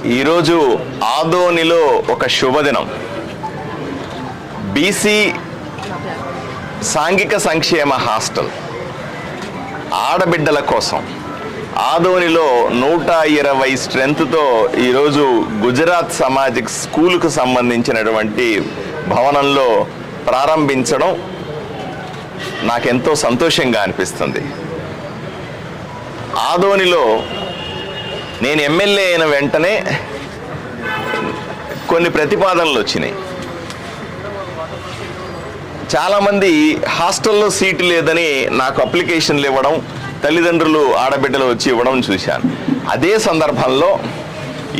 ఈరోజు ఆదోనిలో ఒక శుభదినం. బీసీ సాంఘిక సంక్షేమ హాస్టల్ ఆడబిడ్డల కోసం ఆదోనిలో 120 స్ట్రెంత్తో ఈరోజు గుజరాత్ సమాజిక్ స్కూలుకు సంబంధించినటువంటి భవనంలో ప్రారంభించడం నాకెంతో సంతోషంగా అనిపిస్తుంది. ఆదోనిలో నేను ఎమ్మెల్యే అయిన వెంటనే కొన్ని ప్రతిపాదనలు వచ్చినాయి. చాలామంది హాస్టల్లో సీటు లేదని నాకు అప్లికేషన్లు ఇవ్వడం, తల్లిదండ్రులు ఆడబిడ్డలు వచ్చి ఇవ్వడం చూశాను. అదే సందర్భంలో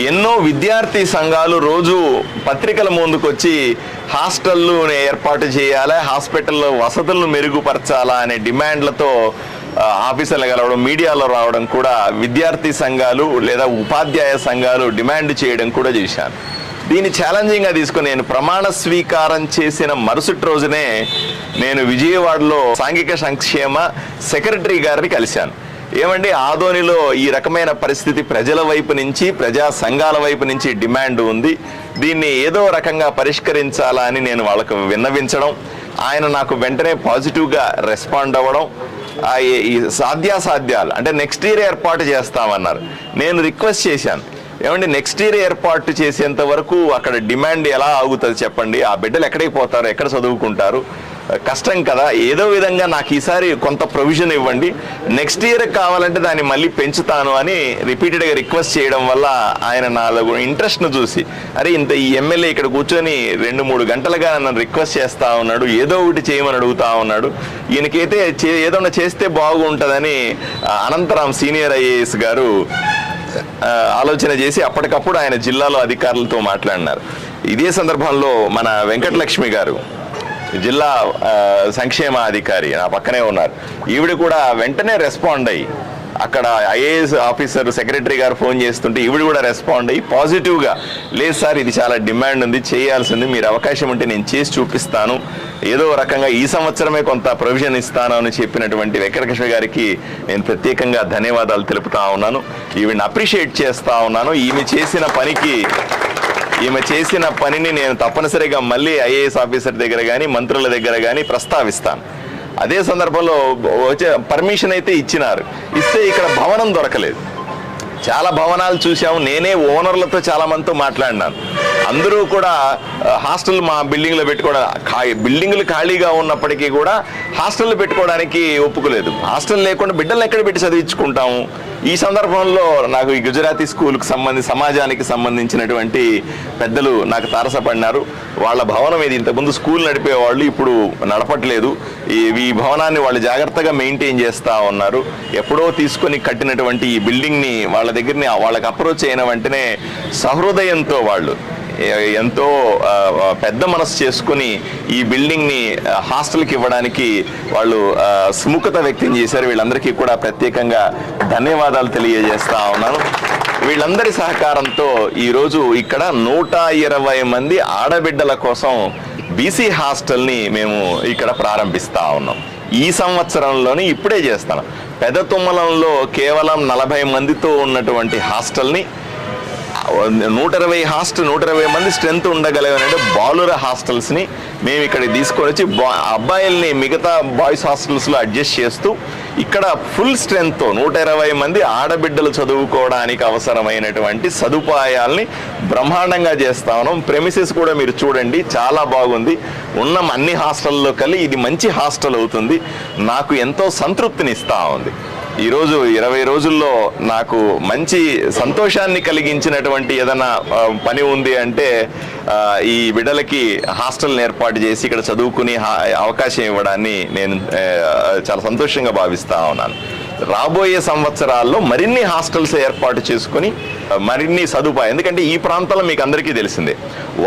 ఎన్నో విద్యార్థి సంఘాలు రోజు పత్రికల ముందుకొచ్చి హాస్టళ్ళు ఏర్పాటు చేయాలా, హాస్పిటల్లో వసతులను మెరుగుపరచాలా అనే డిమాండ్లతో ఆఫీసర్లు కలవడం, మీడియాలో రావడం కూడా విద్యార్థి సంఘాలు లేదా ఉపాధ్యాయ సంఘాలు డిమాండ్ చేయడం కూడా చేశాను. దీన్ని ఛాలెంజింగ్గా తీసుకుని నేను ప్రమాణ స్వీకారం చేసిన మరుసటి రోజునే నేను విజయవాడలో సాంఘిక సంక్షేమ సెక్రటరీ గారిని కలిశాను. ఏమండి, ఆదోనిలో ఈ రకమైన పరిస్థితి ప్రజల వైపు నుంచి, ప్రజా సంఘాల వైపు నుంచి డిమాండ్ ఉంది, దీన్ని ఏదో రకంగా పరిష్కరించాలా అని నేను వాళ్ళకు విన్నవించడం, ఆయన నాకు వెంటనే పాజిటివ్గా రెస్పాండ్ అవ్వడం, ఈ సాధ్యాసాధ్యాలు అంటే నెక్స్ట్ ఇయర్ ఏర్పాటు చేస్తామన్నారు. నేను రిక్వెస్ట్ చేశాను, ఏమండి నెక్స్ట్ ఇయర్ ఏర్పాటు చేసేంత వరకు అక్కడ డిమాండ్ ఎలా ఆగుతుంది చెప్పండి, ఆ బిడ్డలు ఎక్కడికి పోతారు, ఎక్కడ చదువుకుంటారు, కష్టం కదా, ఏదో విధంగా నాకు ఈసారి కొంత ప్రొవిజన్ ఇవ్వండి, నెక్స్ట్ ఇయర్ కావాలంటే దాన్ని మళ్ళీ పెంచుతాను అని రిపీటెడ్గా రిక్వెస్ట్ చేయడం వల్ల ఆయన నాలో ఇంట్రెస్ట్ను చూసి, అరే ఇంత ఈ ఎమ్మెల్యే ఇక్కడ కూర్చొని 2-3 గంటలుగా నన్ను రిక్వెస్ట్ చేస్తూ ఉన్నాడు, ఏదో ఒకటి చేయమని అడుగుతూ ఉన్నాడు, ఈయనకైతే ఏదో చేస్తే బాగుంటుందని అనంతరాం సీనియర్ ఐఏఎస్ గారు ఆలోచన చేసి అప్పటికప్పుడు ఆయన జిల్లాలో అధికారులతో మాట్లాడినారు. ఇదే సందర్భంలో మన వెంకటలక్ష్మి గారు జిల్లా సంక్షేమ అధికారి నా పక్కనే ఉన్నారు. ఈవిడ కూడా వెంటనే రెస్పాండ్ అయ్యి, అక్కడ ఐఏఎస్ ఆఫీసర్ సెక్రటరీ గారు ఫోన్ చేస్తుంటే ఈవిడ కూడా రెస్పాండ్ అయ్యి పాజిటివ్గా, లేదు సార్ ఇది చాలా డిమాండ్ ఉంది, చేయాల్సింది, మీరు అవకాశం ఉంటే నేను చేసి చూపిస్తాను, ఏదో రకంగా ఈ సంవత్సరమే కొంత ప్రొవిజన్ ఇస్తాను అని చెప్పినటువంటి వెంకటకృష్ణ గారికి నేను ప్రత్యేకంగా ధన్యవాదాలు తెలుపుతా ఉన్నాను. ఈవిని అప్రిషియేట్ చేస్తూ ఉన్నాను. ఈమె చేసిన పనిని నేను తప్పనిసరిగా మళ్ళీ ఐఏఎస్ ఆఫీసర్ దగ్గర కానీ మంత్రుల దగ్గర కానీ ప్రస్తావిస్తాను. అదే సందర్భంలో పర్మిషన్ అయితే ఇచ్చినారు, ఇస్తే ఇక్కడ భవనం దొరకలేదు. చాలా భవనాలు చూసాము, నేనే ఓనర్లతో చాలా మందితో మాట్లాడినాను. అందరూ కూడా హాస్టల్ మా బిల్డింగ్లో బిల్డింగ్లు ఖాళీగా ఉన్నప్పటికీ కూడా హాస్టల్ పెట్టుకోవడానికి ఒప్పుకోలేదు. హాస్టల్ లేకుండా బిడ్డలను ఎక్కడ పెట్టి చదివించుకుంటాము? ఈ సందర్భంలో నాకు ఈ గుజరాతీ స్కూల్కి సమాజానికి సంబంధించినటువంటి పెద్దలు నాకు తారసపడినారు. వాళ్ళ భవనం ఇది, ఇంతకుముందు స్కూల్ నడిపేవాళ్ళు ఇప్పుడు నడపట్లేదు, ఈ భవనాన్ని వాళ్ళు జాగ్రత్తగా మెయింటైన్ చేస్తూ ఉన్నారు. ఎప్పుడో తీసుకొని కట్టినటువంటి ఈ బిల్డింగ్ని వాళ్ళకి అప్రోచ్ అయిన వెంటనే సహృదయంతో వాళ్ళు ఎంతో పెద్ద మనసు చేసుకుని ఈ బిల్డింగ్ని హాస్టల్కి ఇవ్వడానికి వాళ్ళు సుముఖత వ్యక్తం చేశారు. వీళ్ళందరికీ కూడా ప్రత్యేకంగా ధన్యవాదాలు తెలియజేస్తా ఉన్నాను. వీళ్ళందరి సహకారంతో ఈరోజు ఇక్కడ 120 మంది ఆడబిడ్డల కోసం బీసీ హాస్టల్ని మేము ఇక్కడ ప్రారంభిస్తూ ఉన్నాం. ఈ సంవత్సరంలోని ఇప్పుడే చేస్తాను. పెద్ద తుమ్మలంలో కేవలం 40 మందితో ఉన్నటువంటి హాస్టల్ని 120 మంది స్ట్రెంత్ ఉండగలిగినట్టు బాలుర హాస్టల్స్ని మేము ఇక్కడికి తీసుకొని వచ్చి అబ్బాయిల్ని మిగతా బాయ్స్ హాస్టల్స్లో అడ్జస్ట్ చేస్తూ ఇక్కడ ఫుల్ స్ట్రెంత్తో 120 మంది ఆడబిడ్డలు చదువుకోవడానికి అవసరమైనటువంటి సదుపాయాల్ని బ్రహ్మాండంగా చేస్తా ఉన్నాం. ప్రెమిసెస్ కూడా మీరు చూడండి, చాలా బాగుంది. ఉన్న అన్ని హాస్టల్లో కలిసి ఇది మంచి హాస్టల్ అవుతుంది. నాకు ఎంతో సంతృప్తిని ఇస్తూ ఉంది. ఈరోజు 20 రోజుల్లో నాకు మంచి సంతోషాన్ని కలిగించినటువంటి ఏదైనా పని ఉంది అంటే ఈ బిడ్డలకి హాస్టల్ని ఏర్పాటు చేసి ఇక్కడ చదువుకుని అవకాశం ఇవ్వడాన్ని నేను చాలా సంతోషంగా భావిస్తా ఉన్నాను. రాబోయే సంవత్సరాల్లో మరిన్ని హాస్టల్స్ ఏర్పాటు చేసుకుని మరిన్ని సదుపాయం, ఎందుకంటే ఈ ప్రాంతంలో మీకు అందరికీ తెలిసిందే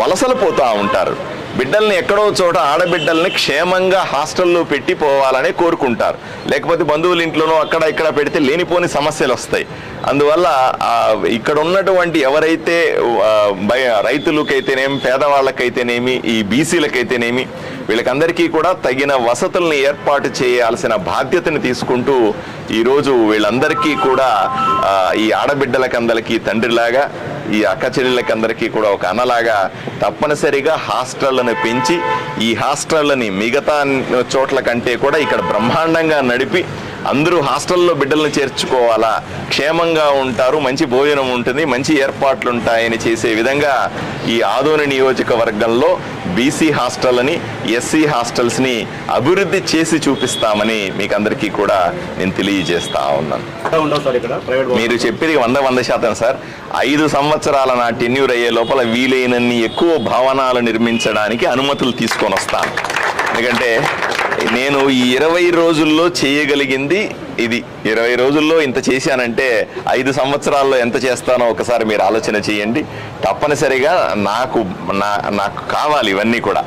వలసలు పోతూ ఉంటారు. బిడ్డల్ని ఎక్కడో చోట ఆడబిడ్డల్ని క్షేమంగా హాస్టల్లో పెట్టి పోవాలని కోరుకుంటారు. లేకపోతే బంధువుల ఇంట్లోనో అక్కడ ఇక్కడ పెడితే లేనిపోని సమస్యలు వస్తాయి. అందువల్ల ఇక్కడ ఉన్నటువంటి ఎవరైతే రైతులకైతేనేమి, పేదవాళ్ళకైతేనేమి, ఈ బీసీలకైతేనేమి, వీళ్ళకందరికీ కూడా తగిన వసతుల్ని ఏర్పాటు చేయాల్సిన బాధ్యతను తీసుకుంటూ ఈరోజు వీళ్ళందరికీ కూడా ఈ ఆడబిడ్డలకందరికీ తండ్రిలాగా ఈ అక్క చెల్లెళ్ళకందరికీ కూడా ఒక అన్నలాగా తప్పనిసరిగా హాస్టళ్లను పెంచి ఈ హాస్టళ్ళని మిగతా చోట్ల కంటే కూడా ఇక్కడ బ్రహ్మాండంగా నడిపి అందరూ హాస్టల్లో బిడ్డలను చేర్చుకోవాలా, క్షేమంగా ఉంటారు, మంచి భోజనం ఉంటుంది, మంచి ఏర్పాట్లు ఉంటాయని చేసే విధంగా ఈ ఆదోని నియోజకవర్గంలో బీసీ హాస్టల్ని, ఎస్సీ హాస్టల్స్ని అభివృద్ధి చేసి చూపిస్తామని మీకు అందరికీ కూడా నేను తెలియజేస్తా ఉన్నాను. మీరు చెప్పేది 100% సార్. 5 సంవత్సరాల నా టెన్యూర్ అయ్యే లోపల వీలైనన్ని ఎక్కువ భవనాలు నిర్మించడానికి అనుమతులు తీసుకొని వస్తాను. ఎందుకంటే నేను ఈ 20 రోజుల్లో చేయగలిగింది ఇది. 20 రోజుల్లో ఇంత చేశానంటే 5 సంవత్సరాల్లో ఎంత చేస్తానో ఒకసారి మీరు ఆలోచన చేయండి. తప్పనిసరిగా నాకు కావాలి ఇవన్నీ కూడా.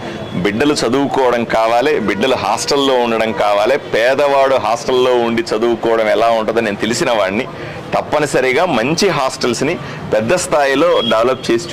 బిడ్డలు చదువుకోవడం కావాలి, బిడ్డలు హాస్టల్లో ఉండడం కావాలి. పేదవాడు హాస్టల్లో ఉండి చదువుకోవడం ఎలా ఉంటుందో నేను తెలిసిన వాడిని. తప్పనిసరిగా మంచి హాస్టల్స్ని పెద్ద స్థాయిలో డెవలప్ చేసి